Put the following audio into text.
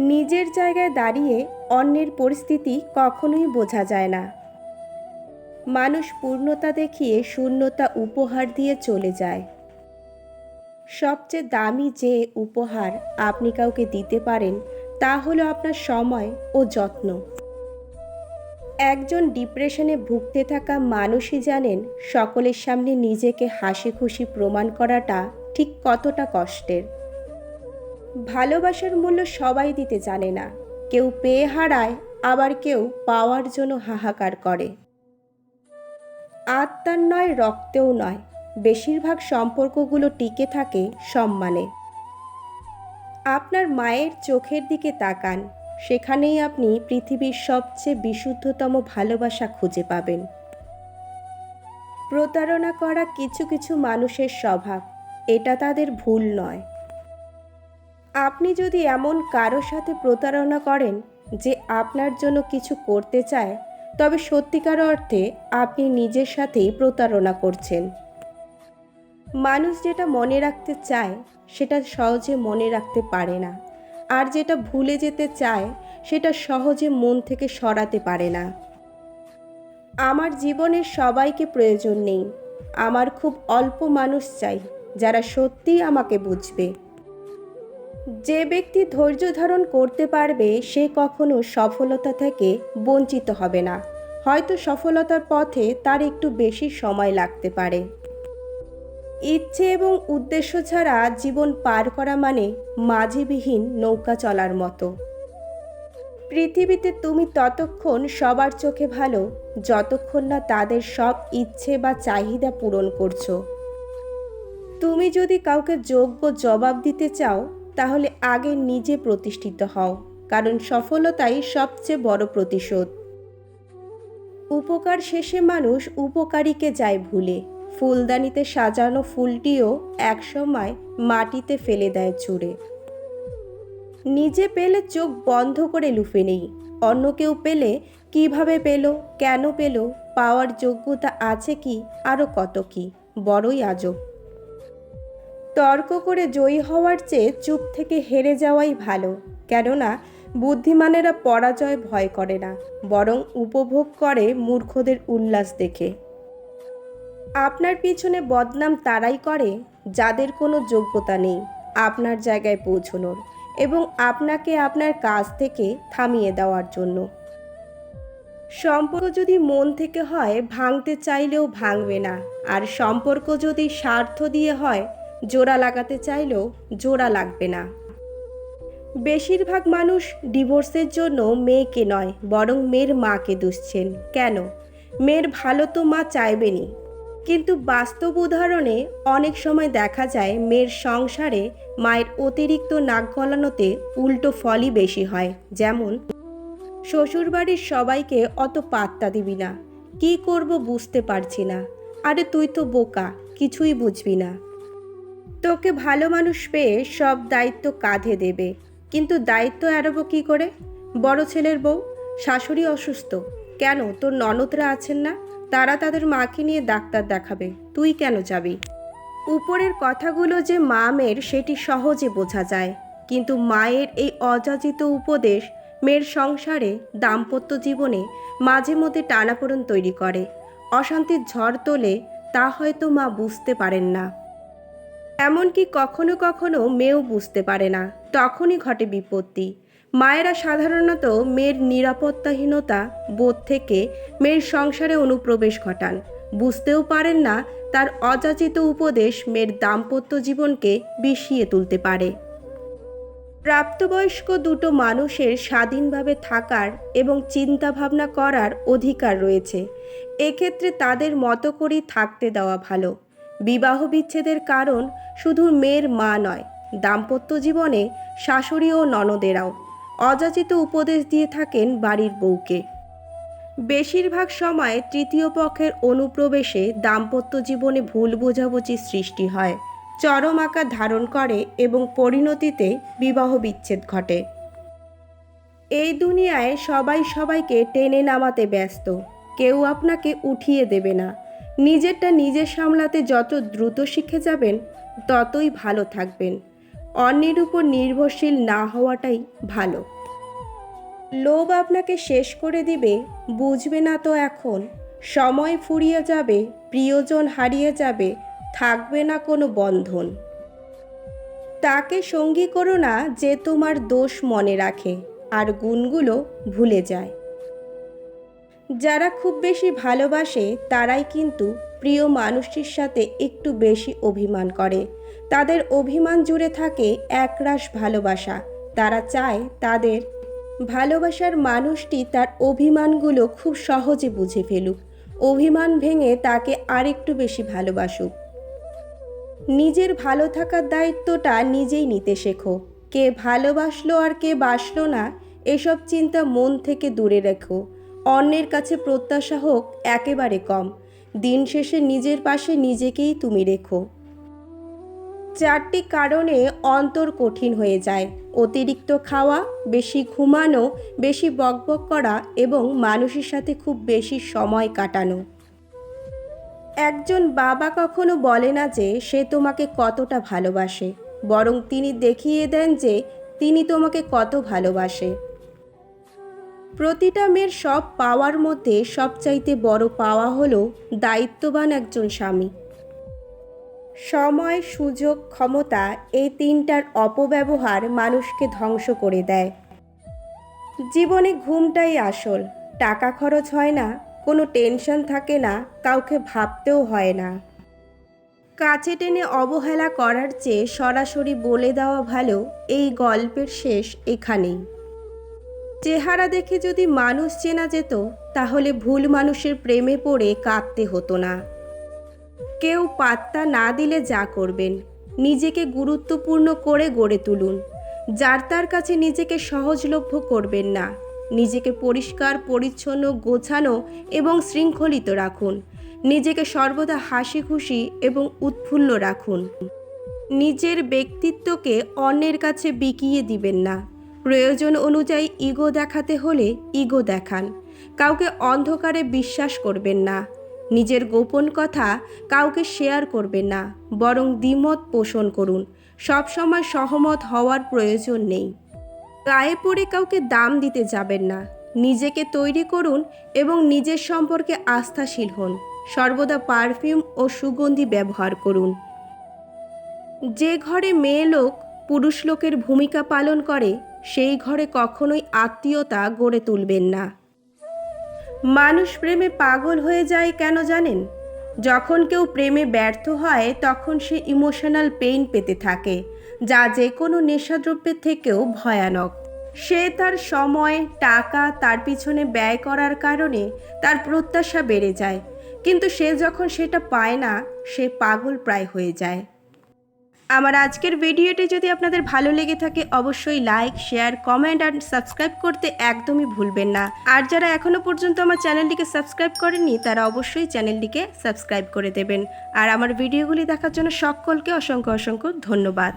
নিজের জায়গায় দাঁড়িয়ে অন্যের পরিস্থিতি কখনোই বোঝা যায় না। মানুষ পূর্ণতা দেখিয়ে শূন্যতা উপহার দিয়ে চলে যায়। সবচেয়ে দামি যে উপহার আপনি কাউকে দিতে পারেন তা হলো আপনার সময় ও যত্ন। একজন ডিপ্রেশনে ভুগতে থাকা মানুষই জানেন সকলের সামনে নিজেকে হাসি খুশি প্রমাণ করাটা ঠিক কতটা কষ্টের। ভালোবাসার মূল্য সবাই দিতে জানে না, কেউ পেয়ে হারায়, আবার কেউ পাওয়ার জন্য হাহাকার করে। আত্মার নয়, রক্তেও নয়, বেশিরভাগ সম্পর্কগুলো টিকে থাকে সম্মানে। আপনার মায়ের চোখের দিকে তাকান, সেখানেই আপনি পৃথিবীর সবচেয়ে বিশুদ্ধতম ভালোবাসা খুঁজে পাবেন। প্রতারণা করা কিছু কিছু মানুষের স্বভাব, এটা তাদের ভুল নয়। আপনি যদি এমন কারো সাথে প্রতারণা করেন যে আপনার জন্য কিছু করতে চায়, তবে সত্যিকার অর্থে আপনি নিজের সাথেই প্রতারণা করছেন। মানুষ যেটা মনে রাখতে চায় সেটা সহজে মনে রাখতে পারে না, আর যেটা ভুলে যেতে চায় সেটা সহজে মন থেকে সরাতে পারে না। আমার জীবনের সবাইকে প্রয়োজন নেই, আমার খুব অল্প মানুষ চাই যারা সত্যিই আমাকে বুঝবে। যে ব্যক্তি ধৈর্য ধারণ করতে পারবে সে কখনো সফলতা থেকে বঞ্চিত হবে না। হয়তো সফলতার পথে তার একটু বেশি সময় লাগতে পারে। ইচ্ছে এবং উদ্দেশ্য ছাড়া জীবন পার করা মানে মাঝিবিহীন নৌকা চলার মতো। পৃথিবীতে তুমি ততক্ষণ সবার চোখে ভালো যতক্ষণ না তাদের সব ইচ্ছে বা চাহিদা পূরণ করছো। তুমি যদি কাউকে যোগ্য জবাব দিতে চাও তাহলে আগে নিজে প্রতিষ্ঠিত হও, কারণ সফলতাই সবচেয়ে বড় প্রতিশোধ। উপকার শেষে মানুষ উপকারীকে যায় ভুলে। ফুলদানিতে সাজানো ফুলটিও একসময় মাটিতে ফেলে দেয় ছুঁড়ে। নিজে পেলে চোখ বন্ধ করে লুফে নেই, অন্য কেউ পেলে কিভাবে পেল, কেন পেল, পাওয়ার যোগ্যতা আছে কি, আরও কত কি, বড়ই আজব। তর্ক করে জয়ী হওয়ার চেয়ে চুপ থেকে হেরে যাওয়াই ভালো, কেননা বুদ্ধিমানেরা পরাজয় ভয় করে না, বরং উপভোগ করে মূর্খদের উল্লাস দেখে। আপনার পিছনে বদনাম তারাই করে যাদের কোনো যোগ্যতা নেই আপনার জায়গায় পৌঁছনোর এবং আপনাকে আপনার কাজ থেকে থামিয়ে দেওয়ার জন্য। সম্পর্ক যদি মন থেকে হয় ভাঙতে চাইলেও ভাঙবে না, আর সম্পর্ক যদি স্বার্থ দিয়ে হয় জোড়া লাগাতে চাইলেও জোড়া লাগবে না। বেশিরভাগ মানুষ ডিভোর্সের জন্য মেয়েকে নয় বরং মেয়ের মাকে দুষছেন। কেন? মেয়ের ভালো তো মা চাইবেনই, কিন্তু বাস্তব উদাহরণে অনেক সময় দেখা যায় মেয়ের সংসারে মায়ের অতিরিক্ত নাক গলানোতে উল্টো ফলই বেশি হয়। যেমন, শ্বশুরবাড়ির সবাইকে অত পাত্তা দিবি না, কি করব বুঝতে পারছি না, আরে তুই তো বোকা, কিছুই বুঝবি না। তোকে ভালো মানুষ পেয়ে সব দায়িত্ব কাঁধে দেবে, কিন্তু দায়িত্ব এড়াবো কী করে? বড় ছেলের বউ, শাশুড়ি অসুস্থ, কেন তোর ননদরা আছেন না, তারা তাদের মাকে নিয়ে ডাক্তার দেখাবে, তুই কেন যাবি? উপরের কথাগুলো যে মা মেয়ের সেটি সহজে বোঝা যায়, কিন্তু মায়ের এই অযাচিত উপদেশ মেয়ের সংসারে, দাম্পত্য জীবনে মাঝে মধ্যে টানাপোড়েন তৈরি করে, অশান্তির ঝড় তোলে। তা হয়তো মা বুঝতে পারেন না, এমনকি কখনো কখনো মেয়েও বুঝতে পারে না, তখনই ঘটে বিপত্তি। মায়েরা সাধারণত মেয়ের নিরাপত্তাহীনতা বোধ থেকে মেয়ের সংসারে অনুপ্রবেশ ঘটান, বুঝতেও পারেন না তার অযাচিত উপদেশ মেয়ের দাম্পত্য জীবনকে বিষিয়ে তুলতে পারে। প্রাপ্তবয়স্ক দুটো মানুষের স্বাধীনভাবে থাকার এবং চিন্তাভাবনা করার অধিকার রয়েছে, এক্ষেত্রে তাদের মতো করেই থাকতে দেওয়া ভালো। বিবাহ বিচ্ছেদের কারণ শুধু মেয়ের মা নয়, দাম্পত্য জীবনে শাশুড়ি ও ননদেরাও অযাচিত উপদেশ দিয়ে থাকেন বাড়ির বউকে। বেশিরভাগ সময় তৃতীয় পক্ষের অনুপ্রবেশে দাম্পত্য জীবনে ভুল বোঝাবুঝির সৃষ্টি হয়, চরম আকার ধারণ করে এবং পরিণতিতে বিবাহ বিচ্ছেদ ঘটে। এই দুনিয়ায় সবাই সবাইকে টেনে নামাতে ব্যস্ত, কেউ আপনাকে উঠিয়ে দেবে না। নিজেরটা নিজে সামলাতে যত দ্রুত শিখে যাবেন ততই ভালো থাকবেন। অন্যের উপর নির্ভরশীল না হওয়াটাই ভালো। লোভ আপনাকে শেষ করে দিবে, বুঝবে না তো এখন। সময় ফুরিয়ে যাবে, প্রিয়জন হারিয়ে যাবে, থাকবে না কোনো বন্ধন। তাকে সঙ্গী করো না যে তোমার দোষ মনে রাখে আর গুণগুলো ভুলে যায়। যারা খুব বেশি ভালোবাসে তারাই কিন্তু প্রিয় মানুষটির সাথে একটু বেশি অভিমান করে। তাদের অভিমান জুড়ে থাকে একরাশ ভালোবাসা। তারা চায় তাদের ভালোবাসার মানুষটি তার অভিমানগুলো খুব সহজে বুঝে ফেলুক, অভিমান ভেঙে তাকে আরেকটু বেশি ভালোবাসুক। নিজের ভালো থাকার দায়িত্বটা নিজেই নিতে শেখো। কে ভালোবাসলো আর কে বাসলো না, এসব চিন্তা মন থেকে দূরে রেখো। অন্যের কাছে প্রত্যাশা হোক একেবারে কম। দিন শেষে নিজের পাশে নিজেকেই তুমি রেখো। 4টি কারণে অন্তর কঠিন হয়ে যায়: অতিরিক্ত খাওয়া, বেশি ঘুমানো, বেশি বকবক করা এবং মানুষের সাথে খুব বেশি সময় কাটানো। একজন বাবা কখনো বলে না যে সে তোমাকে কতটা ভালোবাসে, বরং তিনি দেখিয়ে দেন যে তিনি তোমাকে কত ভালোবাসে। প্রতিটা মেয়ের সব পাওয়ার মধ্যে সবচাইতে বড় পাওয়া হলো দায়িত্ববান একজন স্বামী। সময়, সুযোগ, ক্ষমতা, এই 3টার অপব্যবহার মানুষকে ধ্বংস করে দেয়। জীবনে ঘুমটাই আসল। টাকা খরচ হয় না, কোনো টেনশন থাকে না, কাউকে ভাবতেও হয় না। কাছে টেনে অবহেলা করার চেয়ে সরাসরি বলে দেওয়া ভালো, এই গল্পের শেষ এখানেই। চেহারা দেখে যদি মানুষ চেনা যেত, তাহলে ভুল মানুষের প্রেমে পড়ে কাঁদতে হতো না। কেউ পাত্তা না দিলে যা করবেন, নিজেকে গুরুত্বপূর্ণ করে গড়ে তুলুন। যার তার কাছে নিজেকে সহজলভ্য করবেন না। নিজেকে পরিষ্কার, পরিচ্ছন্ন, গোছানো এবং শৃঙ্খলিত রাখুন। নিজেকে সর্বদা হাসি খুশি এবং উৎফুল্ল রাখুন। নিজের ব্যক্তিত্বকে অন্যের কাছে বিকিয়ে দিবেন না। প্রয়োজন অনুযায়ী ইগো দেখাতে হলে ইগো দেখান। কাউকে অন্ধকারে বিশ্বাস করবেন না। নিজের গোপন কথা কাউকে শেয়ার করবেন না, বরং দ্বিমত পোষণ করুন। সবসময় সহমত হওয়ার প্রয়োজন নেই। গায়ে পড়ে কাউকে দাম দিতে যাবেন না। নিজেকে তৈরি করুন এবং নিজের সম্পর্কে আস্থাশীল হন। সর্বদা পারফিউম ও সুগন্ধি ব্যবহার করুন। যে ঘরে মেয়ে লোক পুরুষ লোকের ভূমিকা পালন করে, সেই ঘরে কখনোই আত্মীয়তা গড়ে তুলবেন না। মানুষ প্রেমে পাগল হয়ে যায় কেন জানেন? যখন কেউ প্রেমে ব্যর্থ হয় তখন সে ইমোশনাল পেইন পেতে থাকে, যা যে কোনো নেশাদ্রব্যের থেকেও ভয়ানক। সে তার সময়, টাকা তার পিছনে ব্যয় করার কারণে তার প্রত্যাশা বেড়ে যায়, কিন্তু সে যখন সেটা পায় না, সে পাগল প্রায় হয়ে যায়। আমার আজকের ভিডিওটি যদি আপনাদের ভালো লেগে থাকে, অবশ্যই লাইক, শেয়ার, কমেন্ট আর সাবস্ক্রাইব করতে একদমই ভুলবেন না। আর যারা এখনও পর্যন্ত আমার চ্যানেলটিকে সাবস্ক্রাইব করেননি, তারা অবশ্যই চ্যানেলটিকে সাবস্ক্রাইব করে দেবেন। আর আমার ভিডিওগুলি দেখার জন্য সকলকে অসংখ্য অসংখ্য ধন্যবাদ।